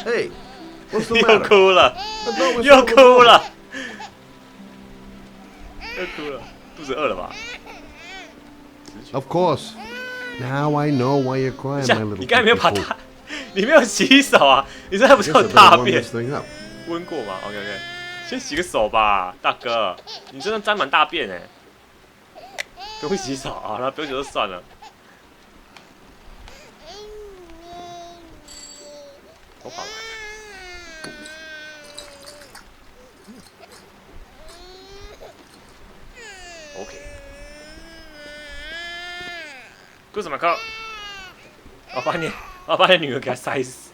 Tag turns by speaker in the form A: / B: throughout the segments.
A: Hey, what's the
B: 又
A: matter?
B: 哭了，
A: I thought we
B: 又
A: said
B: 哭了，又哭了，肚子饿了吧？
A: Of course. Now I know why you're crying,
B: 像
A: my little
B: 你刚才没有把
A: fool.
B: 大，你没有洗手啊？你这还不
A: I
B: 是
A: guess
B: 有
A: I
B: 大
A: better warm
B: 便
A: this？thing up.
B: 温过吗 ？OK OK， 先洗个手吧，大哥，你真的沾满大便哎、不用洗手啊，那不用洗就算了。头发来。OK。顾什么课？我把你女儿给她塞死，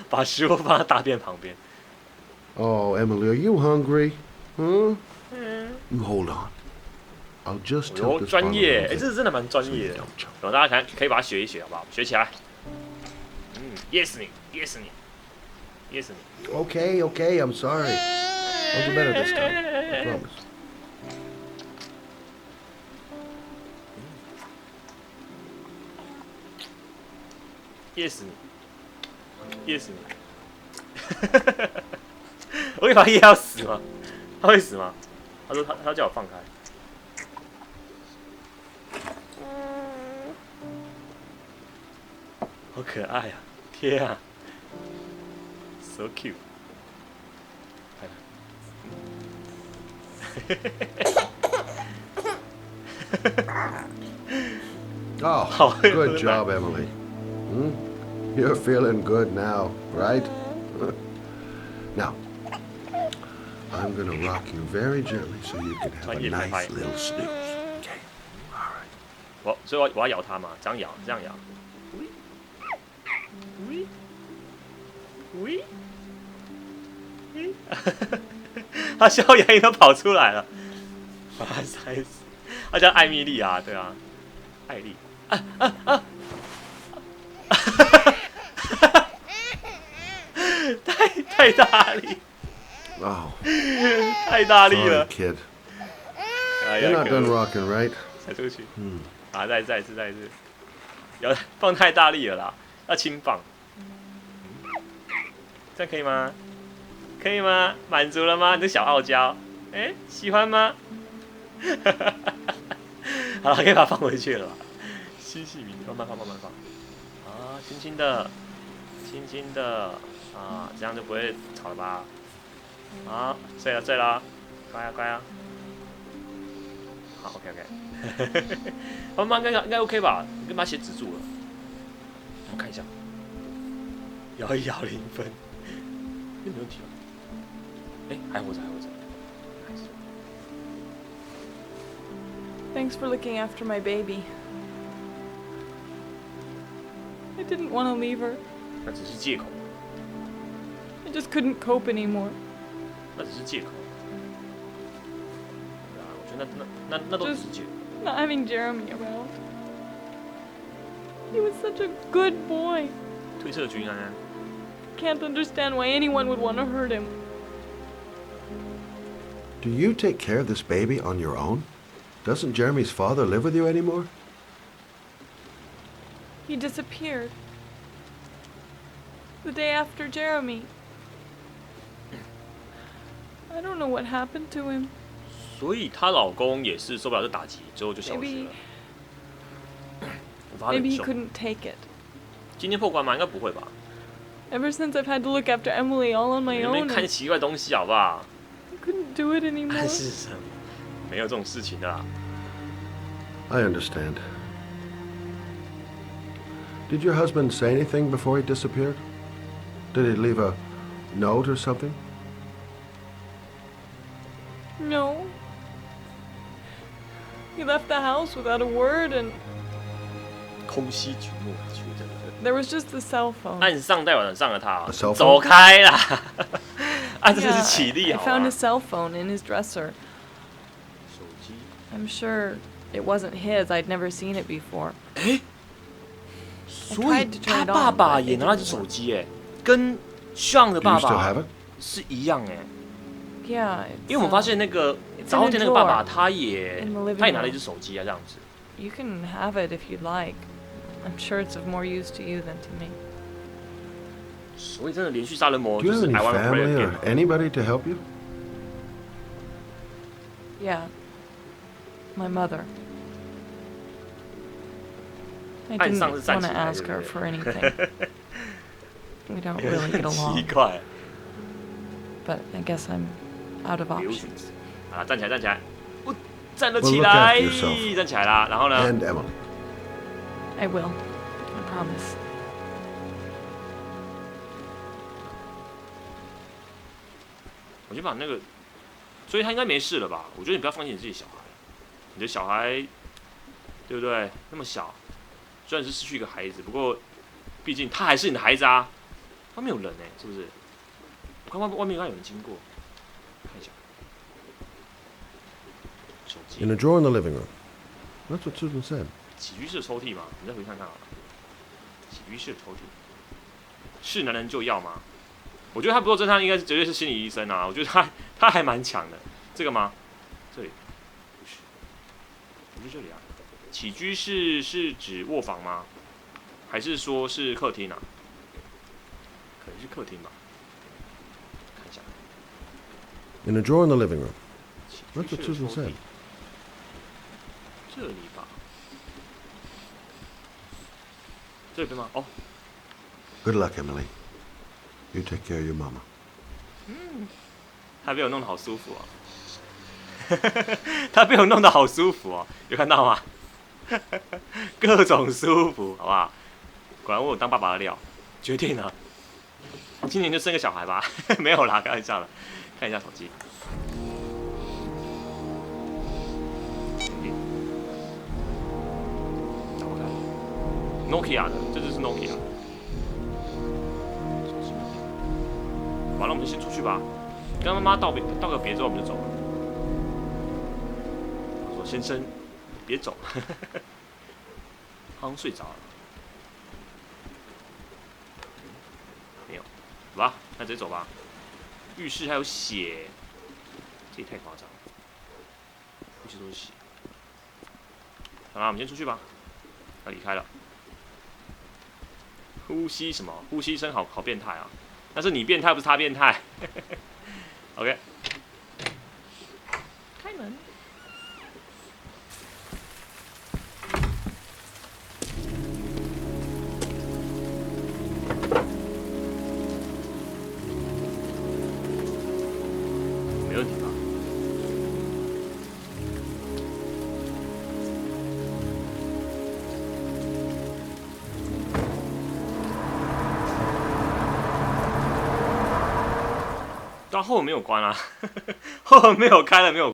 B: 把食物放在大便旁边。
A: Oh, Emily, are you hungry? Huh? You hold on. I'll just
B: 哟，
A: tilt this
B: 专
A: bottle a
B: 业，
A: little
B: 这
A: bit
B: 真的蛮专
A: so
B: 业
A: you
B: 的。
A: don't choke.
B: 然后大家可以把它学一学，好不好？学起来。yes 你，yes 你，yes 你。
A: Okay, okay, I'm sorry. I'll do better this time. I promise.
B: yes 你，yes 你。我可以把他噎到死吗？他会死吗？他说他叫我放开。好可爱啊！天啊 ，so cute。Oh,
A: good job, Emily. Hmm? You're feeling good now, right? Now, I'm gonna rock you very gently so you can have a nice little snooze. Okay. All right.
B: 所以我要咬它嘛，这样咬，这样咬。喂，喂，喂，他笑牙龈都跑出来了，把它塞死。他叫艾米丽啊，对啊，艾丽。太大力，
A: Oh,
B: 太大力
A: sorry,
B: 了。
A: kid.
B: 哎
A: You're
B: 呀，
A: not done rocking, right?
B: 踩出去。啊，再一次，有放太大力了啦，要轻放。这样可以吗？可以吗？满足了吗？你的小傲娇，哎，喜欢吗？好了，可以把它放回去了吧。细细迷，慢慢放。啊，轻轻的，啊，这样就不会吵了吧？啊，睡了，乖啊。好 ，OK。妈妈应该 OK 吧？你跟把血止住了。我看一下，摇一摇0分，有没有问题吗？哎，还活着。
C: Thanks for looking after my baby. I didn't want to leave her.
B: 那只是借口，
C: I just couldn't cope anymore.
B: 那只是借口。对啊，我觉得那都只是借口。
C: Not having Jeremy around. He was such a good boy.
B: 推测军啊，
C: Can't understand why anyone would want to hurt him.
A: Do you take care of this baby on your own? Doesn't Jeremy's father live with you anymore?
C: He disappeared. The day after Jeremy. I don't know what happened to him.
B: 所以她老公也是受不了这打击，之后就消失
C: Maybe
B: 了。无法忍
C: maybe he
B: 受。
C: couldn't take it.
B: 今天破关吗？应该不会吧？
C: Ever since I've had to look after Emily all on
B: 你
C: my
B: 那边
C: own,
B: 看
C: and
B: 奇怪东西好不好？
C: I couldn't do it
B: 暗
C: anymore.
B: 示什么？没有这种事情的啦。
A: I understand. Did your husband say anything before he disappeared? Did he leave a note or something?
C: No. He left the house without a word, and
B: 空隙举目，觉得
C: there was just the cell phone.
B: 按上代表上了他
A: A cell phone？
B: 走开啦！啊，真的
C: Yeah,
B: 是起立
C: I
B: 好
C: found
B: 吗
C: a？cell phone in his dresser.
B: 手机，
C: I'm sure it wasn't his. I'd never seen it before.
B: 所以
C: tried to turn
B: 他
C: it on,
B: 爸爸
C: but it
B: 也拿了只
C: didn't
B: 手机哎，跟 Sean 的
A: Do you
B: 爸
A: still
B: 爸
A: have it?
B: 是一样哎。
C: Yeah,
B: 因为我们发现那个杂货店那个爸爸，他也
C: in the living
B: 他也拿了一
C: room.
B: 只手机啊，这样子。
C: you can have it if you'd like. I'm sure it's of more use to you than to me.
B: 所以真的连续杀人魔
A: Do
B: 就
A: you
B: 是
A: have any
B: I want to play
A: family
B: a
A: or
B: game。
A: anybody to help you?
C: Yeah. My mother. I
B: 岸
C: didn't
B: 上是站
C: want
B: 起
C: to
B: 来，
C: ask
B: 对
C: her
B: 不
C: for
B: 对
C: anything. We don't really get
B: 很奇
C: along,
B: 怪，
C: but I guess I'm out of
B: 流子
C: options.
B: 好了，站起来，站起来，我站了
A: Well,
B: 起
A: look
B: 来
A: after yourself.
B: 站起来啦。然后呢？
A: And Emily.
C: I will. I promise.
B: 我就把那个，所以他应该没事了吧？我觉得你不要放弃你自己小孩，你的小孩，对不对？那么小，虽然是失去一个孩子，不过毕竟他还是你的孩子啊。外面有人哎、是不是？我看外面刚刚有人经过，看一下。手机
A: In a drawer in the living room. That's what Susan said.
B: 起居室的抽屉嘛，你再回去看看好了。起居室的抽屉，是男人就要吗？我觉得他不做侦探，应该是绝对是心理医生啊！我觉得他还蛮强的。这个吗？这里不是，不是这里啊。起居室是指卧房吗？还是说是客厅啊？可能是客厅吧。看一下。
A: In a drawer in the living room.
B: 起
A: That's
B: 居
A: what
B: 室的
A: Susan
B: 抽屉
A: said.。
B: 这里吧。这边吗？哦，
A: Good luck, Emily. You take care of your mama.
B: 他被我弄得好舒服哦。他被我弄得好舒服哦，有看到吗？各种舒服，好不好？果然我有当爸爸的料，决定了，今年就生个小孩吧。没有啦，开玩笑了。看一下手机。打不开 ，Nokia 的，这就是 Nokia 的。完了，我们就先出去吧。跟妈妈道个别之后，我们就走了。我说：“先生，别走。”好像睡着了。没有，好吧，那直接走吧。浴室还有血，这也太夸张了。浴室都是血。好啦，我们先出去吧。要离开了。呼吸什么？呼吸声好变态啊！那是你变态，不是他变态。OK，
C: 开门。
B: 没问题吧？到后门没有关啊，后门没有开了，没有